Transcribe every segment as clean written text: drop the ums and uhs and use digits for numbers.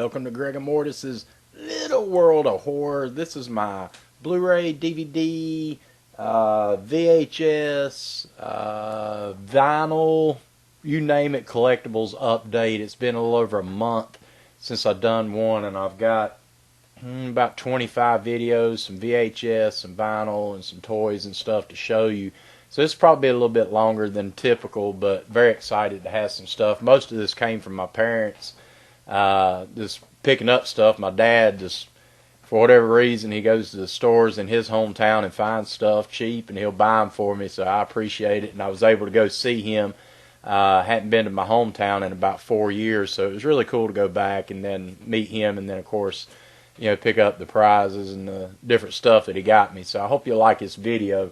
welcome to Greg and Mortis's Little World of Horror. This is my Blu-ray, DVD, VHS, vinyl, you name it, collectibles update. It's been a little over a month since I've done one, and I've got about 25 videos, some VHS, some vinyl, and some toys and stuff to show you. So this is probably a little bit longer than typical, but very excited to have some stuff. Most of this came from my parents, just picking up stuff. My dad, just for whatever reason, he goes to the stores in his hometown and finds stuff cheap, and he'll buy them for me, so I appreciate it. And I was able to go see him. Hadn't been to my hometown in about 4 years, so it was really cool to go back and then meet him, and then, of course, you know, pick up the prizes and the different stuff that he got me. So I hope you like this video.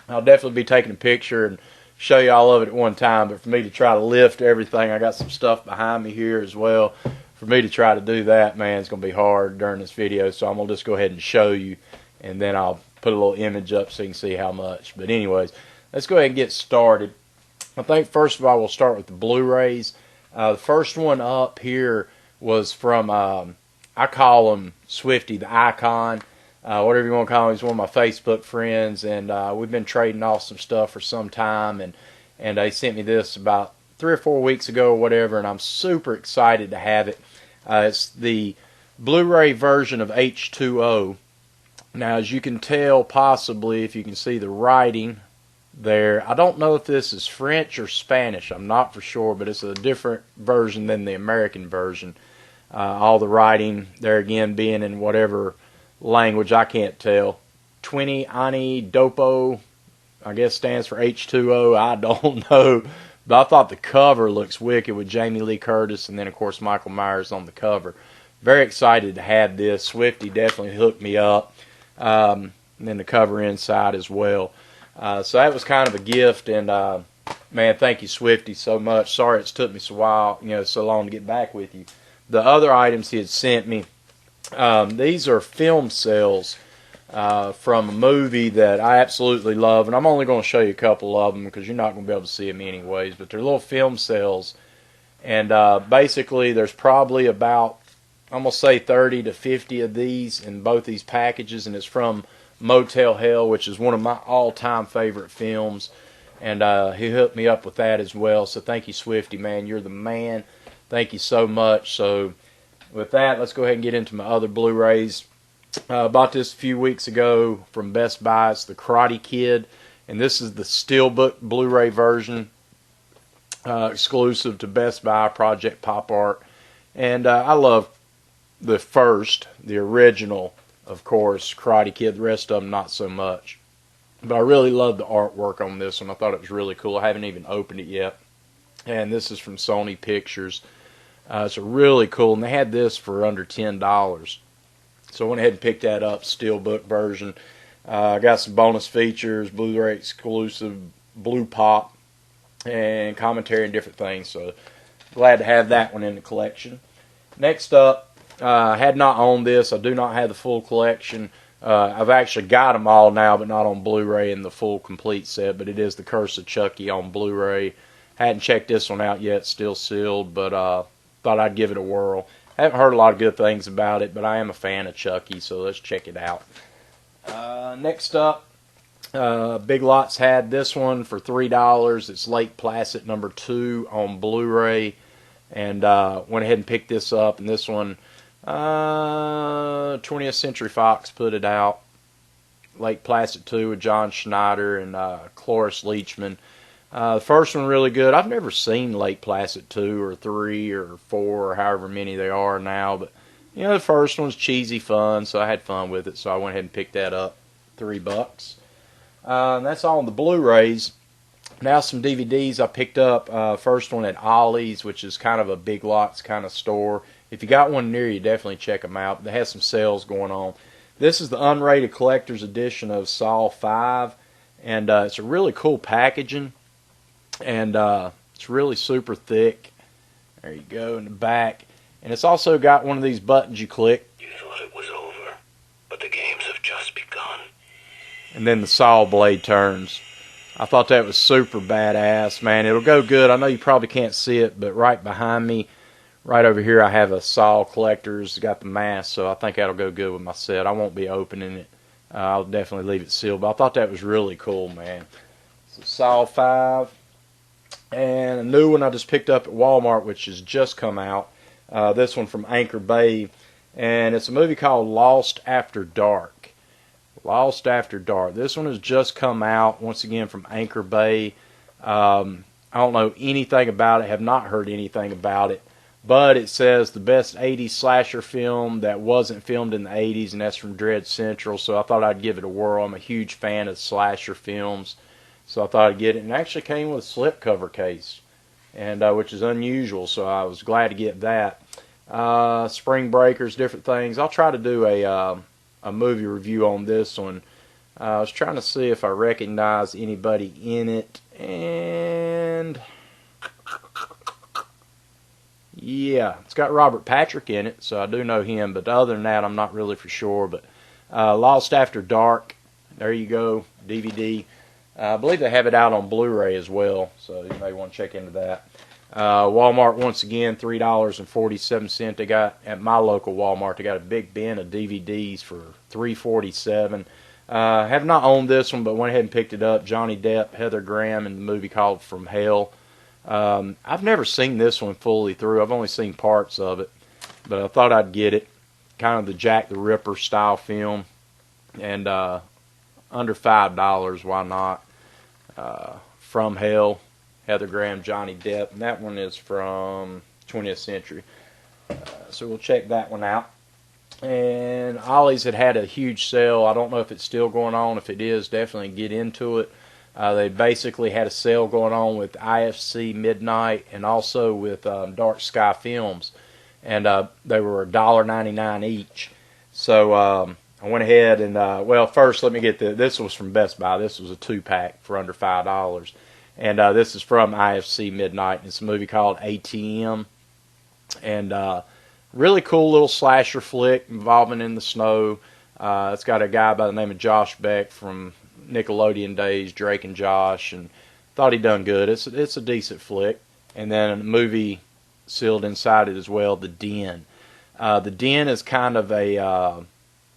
I'll definitely be taking a picture and show you all of it at one time, but for me to try to lift everything, I got some stuff behind me here as well. For me to try to do that, man, it's going to be hard during this video, so I'm going to just go ahead and show you, and then I'll put a little image up so you can see how much. But anyways, let's go ahead and get started. I think first of all, we'll start with the Blu-rays. The first one up here was from, I call him Swifty, the Icon. Whatever you want to call him. He's one of my Facebook friends, and we've been trading off some stuff for some time, and they sent me this about 3 or 4 weeks ago or whatever, and I'm super excited to have it. It's the Blu-ray version of H2O. Now, as you can tell, possibly, if you can see the writing there, I don't know if this is French or Spanish. I'm not for sure, but it's a different version than the American version. All the writing there, again, being in whatever language, I can't tell. 20 Ani Dopo, I guess stands for H2O. I don't know. But I thought the cover looks wicked with Jamie Lee Curtis and then, of course, Michael Myers on the cover. Very excited to have this. Swifty definitely hooked me up. And then the cover inside as well. So that was kind of a gift. And, man, thank you, Swifty, so much. Sorry it's took me so long to get back with you. The other items he had sent me, these are film sales from a movie that I absolutely love, and I'm only going to show you a couple of them because you're not going to be able to see them anyways, but they're little film sales, and basically there's probably about, I'm going to say 30 to 50 of these in both these packages, and it's from Motel Hell, which is one of my all-time favorite films, and he hooked me up with that as well, so thank you, Swifty, man. You're the man. Thank you so much. So with that, let's go ahead and get into my other Blu-rays. Bought this a few weeks ago from Best Buy. It's the Karate Kid, and this is the Steelbook Blu-ray version, exclusive to Best Buy, Project Pop Art. And I love the original, of course, Karate Kid. The rest of them, not so much. But I really love the artwork on this one. I thought it was really cool. I haven't even opened it yet. And this is from Sony Pictures. It's a really cool, and they had this for under $10. So I went ahead and picked that up, Steelbook version. I got some bonus features, Blu-ray exclusive, Blue Pop, and commentary and different things. So glad to have that one in the collection. Next up, I had not owned this. I do not have the full collection. I've actually got them all now, but not on Blu-ray in the full complete set. But it is The Curse of Chucky on Blu-ray. Hadn't checked this one out yet, still sealed, but thought I'd give it a whirl. Haven't heard a lot of good things about it, but I am a fan of Chucky, so let's check it out. Next up, Big Lots had this one for $3. It's Lake Placid number 2 on Blu-ray, and went ahead and picked this up. And this one, 20th Century Fox put it out. Lake Placid 2 with John Schneider and Cloris Leachman. The first one really good. I've never seen Lake Placid 2 or 3 or 4 or however many they are now, but you know, the first one's cheesy fun, so I had fun with it, so I went ahead and picked that up. $3. That's all on the Blu-rays. Now some DVDs I picked up. First one at Ollie's, which is kind of a Big Lots kind of store. If you got one near you, definitely check them out. They have some sales going on. This is the unrated collector's edition of Saw 5, and it's a really cool packaging. And it's really super thick. There you go in the back. And it's also got one of these buttons you click. You thought it was over, but the games have just begun. And then the saw blade turns. I thought that was super badass, man. It'll go good. I know you probably can't see it, but right behind me, right over here I have a Saw Collector's, got the mask, so I think that'll go good with my set. I won't be opening it. I'll definitely leave it sealed, but I thought that was really cool, man. So Saw 5. And a new one I just picked up at Walmart, which has just come out. This one from Anchor Bay. And it's a movie called Lost After Dark. Lost After Dark. This one has just come out, once again, from Anchor Bay. I don't know anything about it, have not heard anything about it. But it says the best 80s slasher film that wasn't filmed in the 80s, and that's from Dread Central. So I thought I'd give it a whirl. I'm a huge fan of slasher films. So I thought I'd get it. And it actually came with a slipcover case, and which is unusual. So I was glad to get that. Spring Breakers, different things. I'll try to do a movie review on this one. I was trying to see if I recognize anybody in it. And yeah, it's got Robert Patrick in it, so I do know him. But other than that, I'm not really for sure. But Lost After Dark, there you go, DVD. I believe they have it out on Blu-ray as well, so you may want to check into that. Walmart, once again, $3.47. They got, at my local Walmart, they got a big bin of DVDs for $3.47. Have not owned this one, but went ahead and picked it up. Johnny Depp, Heather Graham, and the movie called From Hell. I've never seen this one fully through. I've only seen parts of it, but I thought I'd get it. Kind of the Jack the Ripper style film, and under $5, why not? From Hell, Heather Graham, Johnny Depp, and that one is from 20th Century. So we'll check that one out. And Ollie's had a huge sale. I don't know if it's still going on. If it is, definitely get into it. They basically had a sale going on with IFC Midnight and also with Dark Sky Films, and they were $1.99 each. So I went ahead and, well, first let me get this was from Best Buy. This was a 2-pack for under $5. And this is from IFC Midnight. It's a movie called ATM. And really cool little slasher flick involving in the snow. It's got a guy by the name of Josh Beck from Nickelodeon days, Drake and Josh, and thought he done good. It's a decent flick. And then a movie sealed inside it as well, The Den. The Den is kind of a,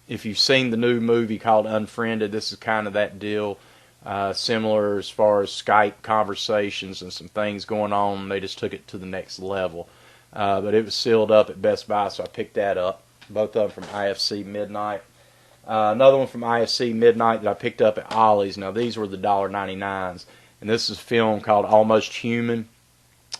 if you've seen the new movie called Unfriended, this is kind of that deal. Similar as far as Skype conversations and some things going on. They just took it to the next level. But it was sealed up at Best Buy, so I picked that up. Both of them from IFC Midnight. Another one from IFC Midnight that I picked up at Ollie's. Now, these were the $1.99s. And this is a film called Almost Human.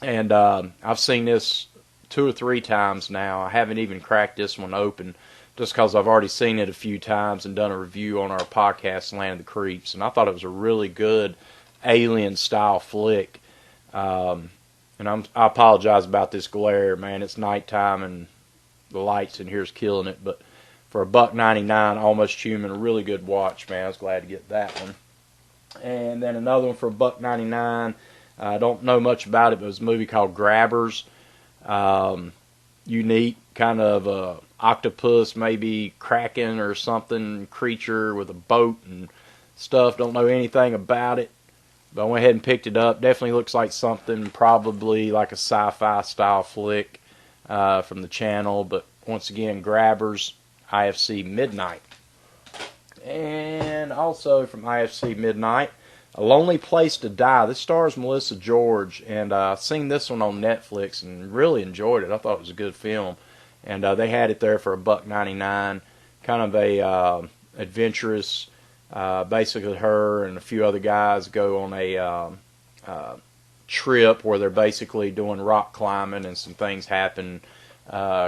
And I've seen this 2 or 3 times now. I haven't even cracked this one open, just because I've already seen it a few times and done a review on our podcast, Land of the Creeps. And I thought it was a really good alien-style flick. And I apologize about this glare, man. It's nighttime and the lights in here's killing it. But for $1.99, Almost Human, a really good watch, man. I was glad to get that one. And then another one for $1.99. I don't know much about it, but it was a movie called Grabbers. Unique, kind of octopus, maybe kraken or something, creature with a boat and stuff. Don't know anything about it, but I went ahead and picked it up. Definitely looks like something probably like a sci-fi style flick from the channel. But once again, Grabbers, IFC Midnight. And also from IFC Midnight, A Lonely Place to Die. This stars Melissa George, and I've seen this one on Netflix and really enjoyed it. I thought it was a good film. And they had it there for $1.99. Kind of a adventurous, basically her and a few other guys go on a trip where they're basically doing rock climbing, and some things happen.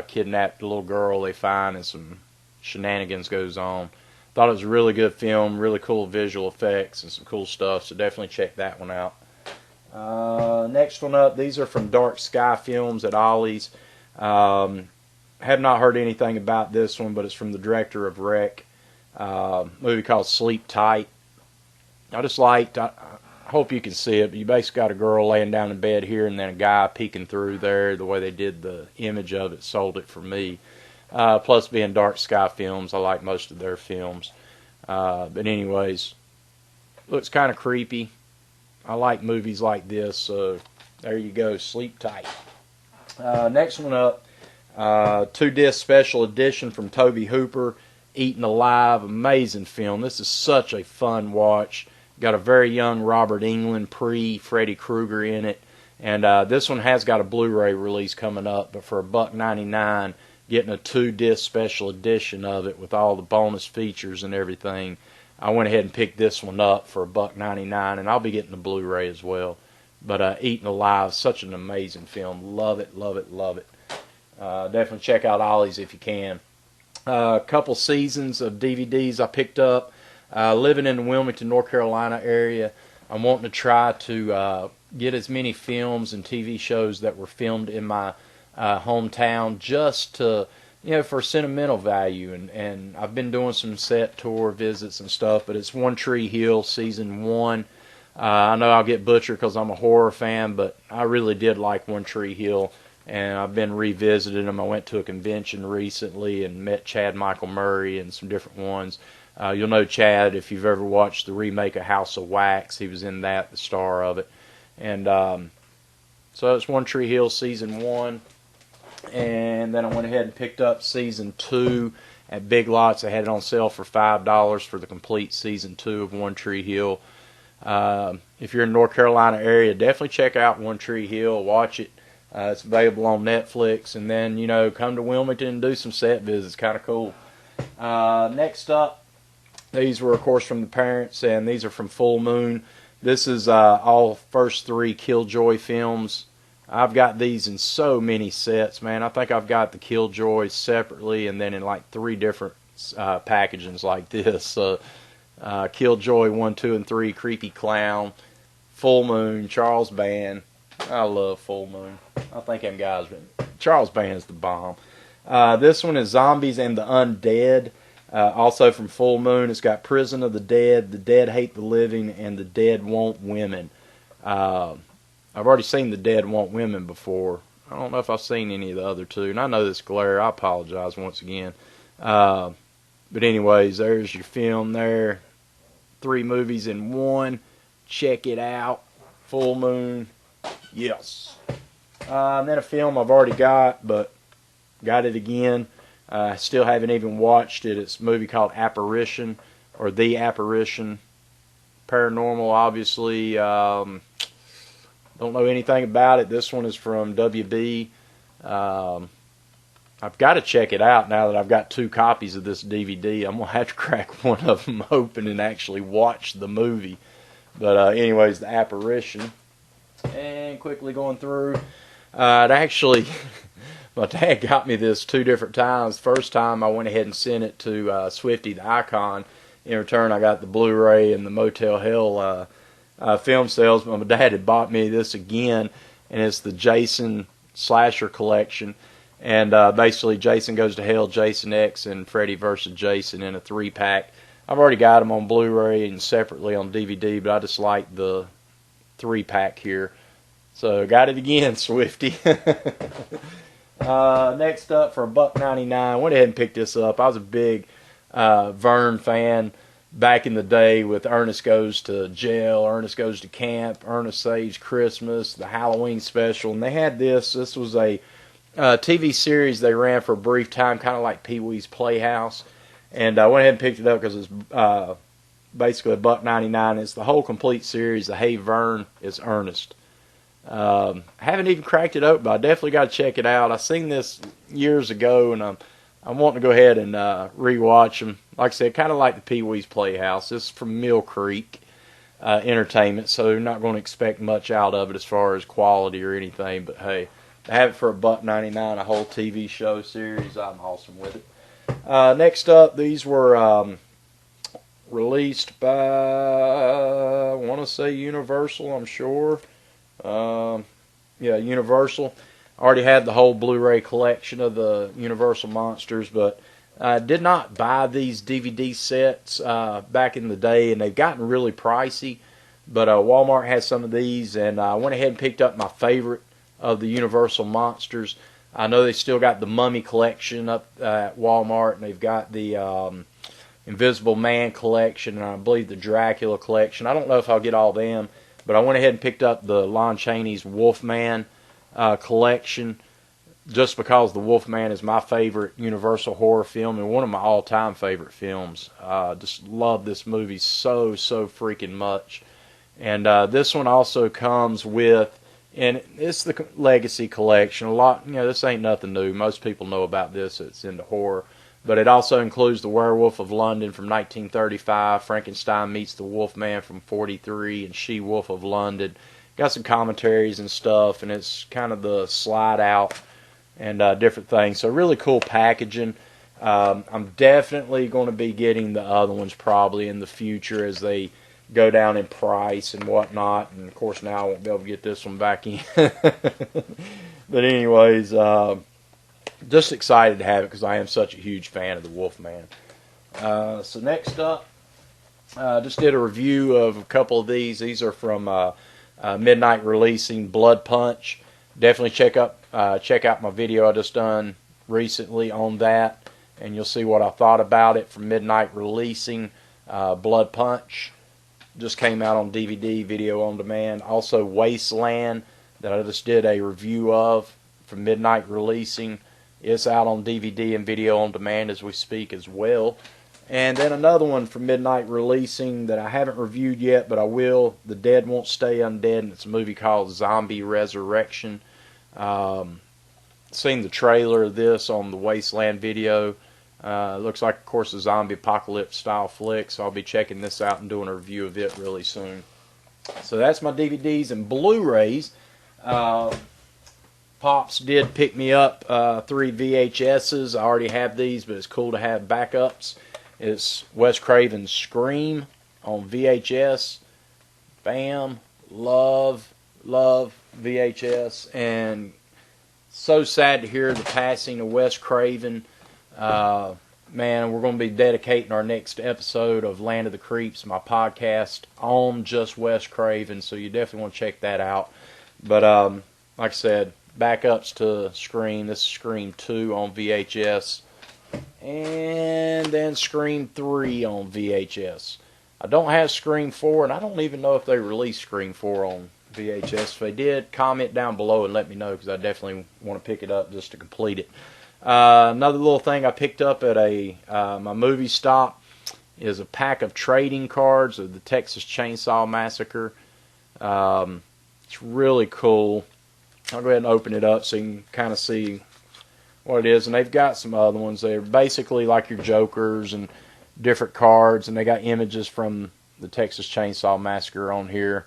Kidnapped a little girl they find, and some shenanigans goes on. Thought it was a really good film, really cool visual effects and some cool stuff, so definitely check that one out. Next one up, these are from Dark Sky Films at Ollie's. Have not heard anything about this one, but it's from the director of Wreck. Movie called Sleep Tight. I just liked, I hope you can see it, but you basically got a girl laying down in bed here and then a guy peeking through there. The way they did the image of it sold it for me. Plus being Dark Sky Films, I like most of their films. But anyways, looks kind of creepy. I like movies like this, so there you go, Sleep Tight. Next one up, 2-disc special edition from Tobe Hooper, Eaten Alive. Amazing film. This is such a fun watch. Got a very young Robert Englund, pre-Freddy Krueger in it. And this one has got a Blu-ray release coming up, but for $1.99, getting a 2-disc special edition of it with all the bonus features and everything, I went ahead and picked this one up for $1.99, and I'll be getting the Blu-ray as well. But Eaten Alive, such an amazing film. Love it, love it, love it. Definitely check out Ollie's if you can. A couple seasons of DVDs I picked up. Living in the Wilmington, North Carolina area, I'm wanting to try to get as many films and TV shows that were filmed in my hometown, just to, for sentimental value. And I've been doing some set tour visits and stuff, but it's One Tree Hill season 1. I know I'll get butchered because I'm a horror fan, but I really did like One Tree Hill, and I've been revisiting them. I went to a convention recently and met Chad Michael Murray and some different ones. You'll know Chad if you've ever watched the remake of House of Wax. He was in that, the star of it. And so it's One Tree Hill season 1. And then I went ahead and picked up season 2 at Big Lots. I had it on sale for $5 for the complete season 2 of One Tree Hill. If you're in the North Carolina area, definitely check out One Tree Hill. Watch it. It's available on Netflix. And then, come to Wilmington and do some set visits. Kind of cool. Next up, these were, of course, from the parents, and these are from Full Moon. This is all first 3 Killjoy films. I've got these in so many sets, man. I think I've got the Killjoys separately and then in like 3 different packagings like this. Killjoy 1, 2, and 3, Creepy Clown, Full Moon, Charles Band. I love Full Moon. I think them guys, Charles Band's the bomb. This one is Zombies and the Undead. Also from Full Moon. It's got Prison of the Dead Hate the Living, and The Dead Want Women. I've already seen The Dead Want Women before. I don't know if I've seen any of the other 2, and I know this glare. I apologize once again. But anyways, there's your film there. 3 movies in 1. Check it out. Full Moon. Yes. And then a film I've already got, but got it again. I still haven't even watched it. It's a movie called Apparition, or The Apparition. Paranormal, obviously. Don't know anything about it. This one is from WB. I've got to check it out now that I've got 2 copies of this DVD. I'm going to have to crack one of them open and actually watch the movie. But anyways, The Apparition. And quickly going through. It actually... My dad got me this 2 different times. First time I went ahead and sent it to Swifty, the Icon. In return, I got the Blu-ray and the Motel Hell film sales. But my dad had bought me this again, and it's the Jason Slasher collection. And basically, Jason Goes to Hell, Jason X, and Freddy vs. Jason in a 3-pack. I've already got them on Blu-ray and separately on DVD, but I just like the 3-pack here. So, got it again, Swifty. Next up, for $1.99, went ahead and picked this up. I was a big Vern fan back in the day with Ernest Goes to Jail, Ernest Goes to Camp, Ernest Saves Christmas, the Halloween special. And they had this. This was a TV series they ran for a brief time, kind of like Pee-wee's Playhouse. And I went ahead and picked it up because it's basically $1.99. It's the whole complete series. The Hey Vern is Ernest. I haven't even cracked it open, but I definitely got to check it out. I seen this years ago, and I'm wanting to go ahead and rewatch them. Like I said, kind of like the Pee-wee's Playhouse. This is from Mill Creek Entertainment, so you're not going to expect much out of it as far as quality or anything. But hey, to have it for $1.99, a whole TV show series, I'm awesome with it. Next up, these were released by, I want to say Universal, I'm sure. Yeah, Universal. I already had the whole Blu-ray collection of the Universal Monsters, but I did not buy these DVD sets back in the day, and they've gotten really pricey. But Walmart has some of these, and I went ahead and picked up my favorite of the Universal Monsters. I know they still got the Mummy collection up at Walmart, and they've got the Invisible Man collection, and I believe the Dracula collection. I don't know if I'll get all them. But I went ahead and picked up the Lon Chaney's Wolfman collection. just because The Wolfman is my favorite Universal horror film and one of my all-time favorite films. Just love this movie so freaking much. And this one also comes with, and it's the Legacy Collection. A lot, this ain't nothing new. Most people know about this. It's into horror. But it also includes The Werewolf of London from 1935, Frankenstein Meets the Wolfman from 43, and She-Wolf of London. Got some commentaries and stuff, and it's kind of the slide out and different things. So really cool packaging. I'm definitely going to be getting the other ones probably in the future as they go down in price and whatnot. And of course now I won't be able to get this one back in. But anyways, just excited to have it because I am such a huge fan of the Wolfman. So next up, just did a review of a couple of these. These are from Midnight Releasing Blood Punch. Definitely check out my video I just done recently on that, and you'll see what I thought about it. From Midnight Releasing Blood Punch. Just came out on DVD, video on demand. Also Wasteland, that I just did a review of, from Midnight Releasing. It's out on DVD and video on demand as we speak as well. And then another one from Midnight Releasing that I haven't reviewed yet, but I will. The Dead Won't Stay Undead, and it's a movie called Zombie Resurrection. Seen the trailer of this on the Wasteland video. Looks like, of course, a zombie apocalypse style flick, so I'll be checking this out and doing a review of it really soon. So that's my DVDs and Blu-rays. Pops did pick me up 3 VHSs. I already have these, but it's cool to have backups. It's Wes Craven's Scream on VHS. Bam. Love VHS. And so sad to hear the passing of Wes Craven. Man, we're going to be dedicating our next episode of Land of the Creeps, my podcast, on just Wes Craven, so you definitely want to check that out. But like I said, backups to Scream. This is Scream 2 on VHS. And then Scream 3 on VHS. I don't have Scream 4, and I don't even know if they released Scream 4 on VHS. If they did, comment down below and let me know, because I definitely want to pick it up just to complete it. Another little thing I picked up at my movie stop is a pack of trading cards of the Texas Chainsaw Massacre. It's really cool. I'll go ahead and open it up so you can kind of see what it is. And they've got some other ones. They're basically like your Jokers and different cards, and they got images from the Texas Chainsaw Massacre on here.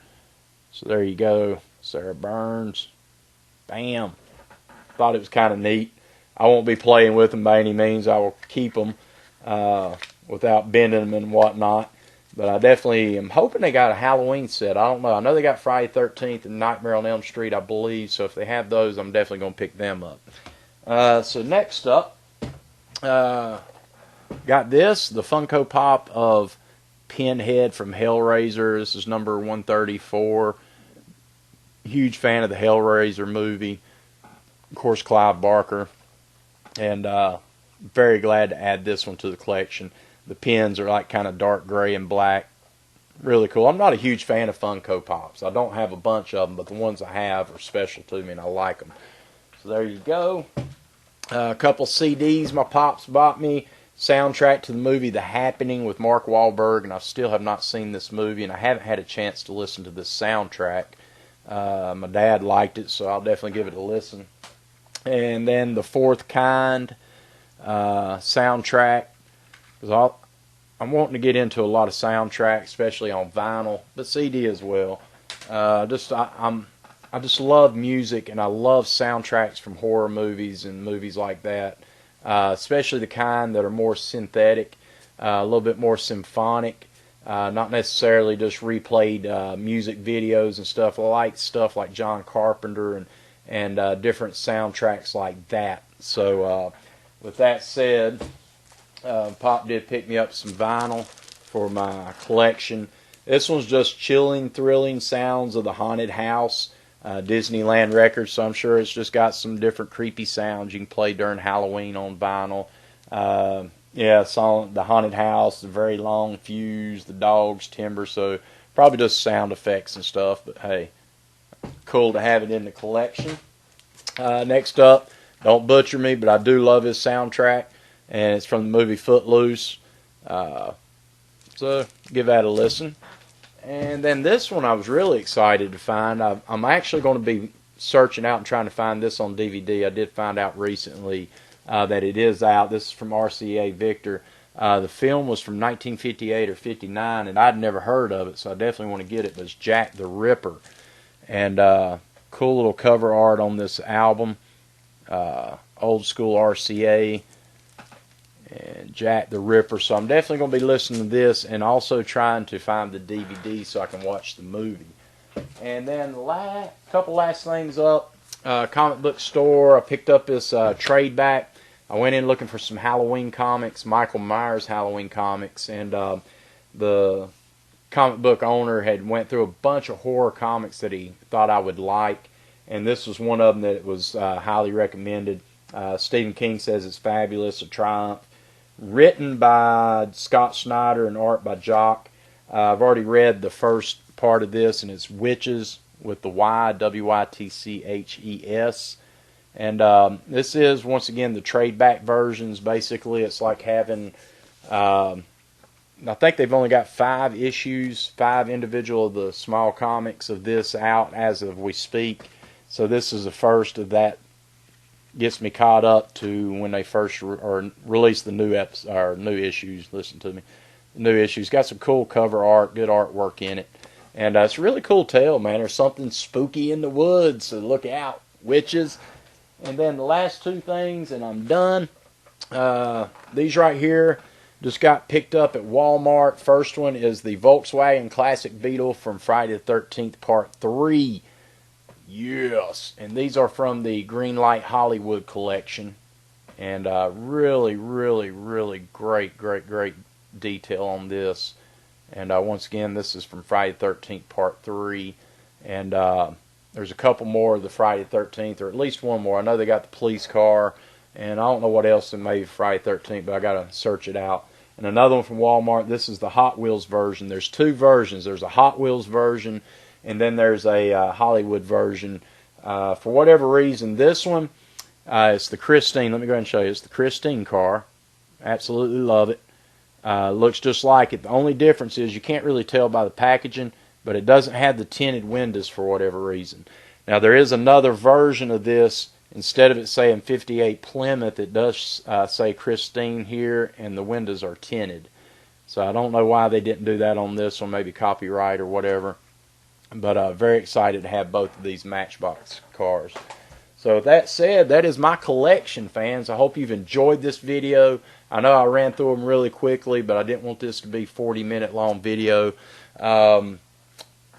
So there you go. Sarah Burns. Bam. Thought it was kind of neat. I won't be playing with them by any means. I will keep them without bending them and whatnot. But I definitely am hoping they got a Halloween set. I don't know. I know they got Friday 13th and Nightmare on Elm Street, I believe. So if they have those, I'm definitely going to pick them up. So next up, got this, the Funko Pop of Pinhead from Hellraiser. This is number 134. Huge fan of the Hellraiser movie. Of course, Clive Barker. And very glad to add this one to the collection. The pins are like kind of dark gray and black. Really cool. I'm not a huge fan of Funko Pops. I don't have a bunch of them, but the ones I have are special to me and I like them. So there you go. A couple CDs my pops bought me. Soundtrack to the movie The Happening with Mark Wahlberg, and I still have not seen this movie, and I haven't had a chance to listen to this soundtrack. My dad liked it, so I'll definitely give it a listen. And then The Fourth Kind soundtrack. Because I'm wanting to get into a lot of soundtracks, especially on vinyl, but CD as well. I just love music, and I love soundtracks from horror movies and movies like that, especially the kind that are more synthetic, a little bit more symphonic, not necessarily just replayed music videos and stuff. I like stuff like John Carpenter and different soundtracks like that. So with that said, Pop did pick me up some vinyl for my collection. This one's just chilling, thrilling sounds of the haunted house. Disneyland Records, so I'm sure it's just got some different creepy sounds you can play during Halloween on vinyl. Yeah, song, the haunted house, the very long fuse, the dogs, timber, so probably just sound effects and stuff, but hey, cool to have it in the collection. Next up, Don't butcher me, but I do love his soundtrack, and it's from the movie Footloose. So give that a listen. And then this one I was really excited to find. I'm actually going to be searching out and trying to find this on DVD. I did find out recently that it is out. This is from RCA Victor. The film was from 1958 or 59, and I'd never heard of it, so I definitely want to get it. But it's Jack the Ripper. And cool little cover art on this album. Old school RCA. And Jack the Ripper. So I'm definitely going to be listening to this and also trying to find the DVD so I can watch the movie. And then couple last things up. Comic book store. I picked up this trade back. I went in looking for some Halloween comics, Michael Myers Halloween comics, and the comic book owner had went through a bunch of horror comics that he thought I would like, and this was one of them that was highly recommended. Stephen King says it's fabulous, a triumph. Written by Scott Snyder and art by Jock. I've already read the first part of this, and it's Witches with the Y, Wytches. And this is, once again, the trade back versions. Basically, it's like having, I think they've only got 5 issues, 5 individual of the small comics of this out as of we speak. So this is the first of that. Gets me caught up to when they first released the new new issues. Listen to me, the new issues got some cool cover art, good artwork in it, and it's a really cool tale, man. There's something spooky in the woods, so look out, witches. And then the last 2 things, and I'm done. These right here just got picked up at Walmart. First one is the Volkswagen Classic Beetle from Friday the 13th Part 3. Yes, and these are from the Greenlight Hollywood collection, and really, really, really great detail on this. And once again, this is from Friday the 13th Part 3, and there's a couple more of the Friday the 13th, or at least one more. I know they got the police car, and I don't know what else in maybe Friday the 13th, but I got to search it out. And another one from Walmart. This is the Hot Wheels version. There's 2 versions. There's a Hot Wheels version, and then there's a Hollywood version. For whatever reason, this one, it's the Christine. Let me go ahead and show you. It's the Christine car. Absolutely love it. Looks just like it. The only difference is you can't really tell by the packaging, but it doesn't have the tinted windows for whatever reason. Now, there is another version of this. Instead of it saying 58 Plymouth, it does say Christine here, and the windows are tinted. So I don't know why they didn't do that on this one, maybe copyright or whatever. But very excited to have both of these Matchbox cars. So with that said, that is my collection, fans. I hope you've enjoyed this video. I know I ran through them really quickly, but I didn't want this to be a 40-minute long video. I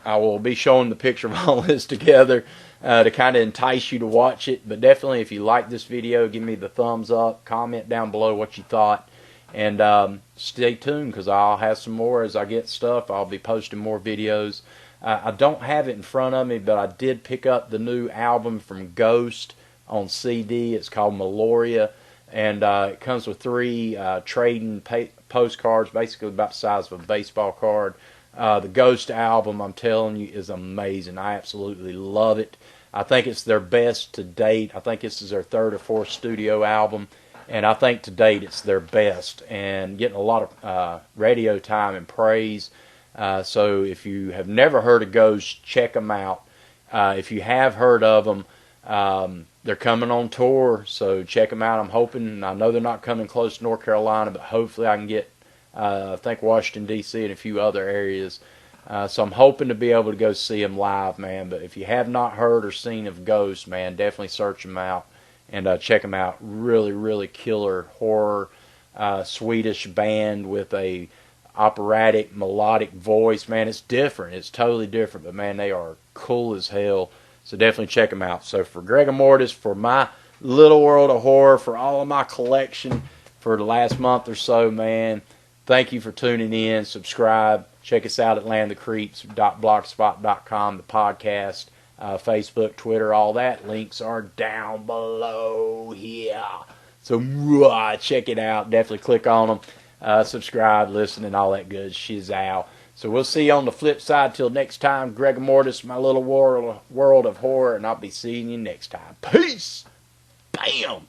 will be showing the picture of all this together to kind of entice you to watch it. But definitely, if you like this video, give me the thumbs up. Comment down below what you thought. And stay tuned, because I'll have some more as I get stuff. I'll be posting more videos. I don't have it in front of me, but I did pick up the new album from Ghost on CD. It's called Meloria, and it comes with 3 trading postcards, basically about the size of a baseball card. The Ghost album, I'm telling you, is amazing. I absolutely love it. I think it's their best to date. I think this is their 3rd or 4th studio album, and I think to date it's their best, and getting a lot of radio time and praise. So if you have never heard of Ghost, check them out. If you have heard of them, they're coming on tour, so check them out. I'm hoping, I know they're not coming close to North Carolina, but hopefully I can get, I think, Washington, D.C. and a few other areas. So I'm hoping to be able to go see them live, man. But if you have not heard or seen of Ghost, man, definitely search them out and check them out. Really, really killer horror Swedish band with a operatic, melodic voice. Man, it's different. It's totally different, but man, they are cool as hell. So definitely check them out. So for Gregor Mortis, for my little world of horror, for all of my collection for the last month or so, man, thank you for tuning in. Subscribe. Check us out at landthecreeps.blogspot.com, the podcast, Facebook, Twitter, all that. Links are down below here. So check it out. Definitely click on them. Subscribe, listen, and all that good shizow. So we'll see you on the flip side. Till next time, Gregor Mortis, my little world of horror, and I'll be seeing you next time. Peace! Bam!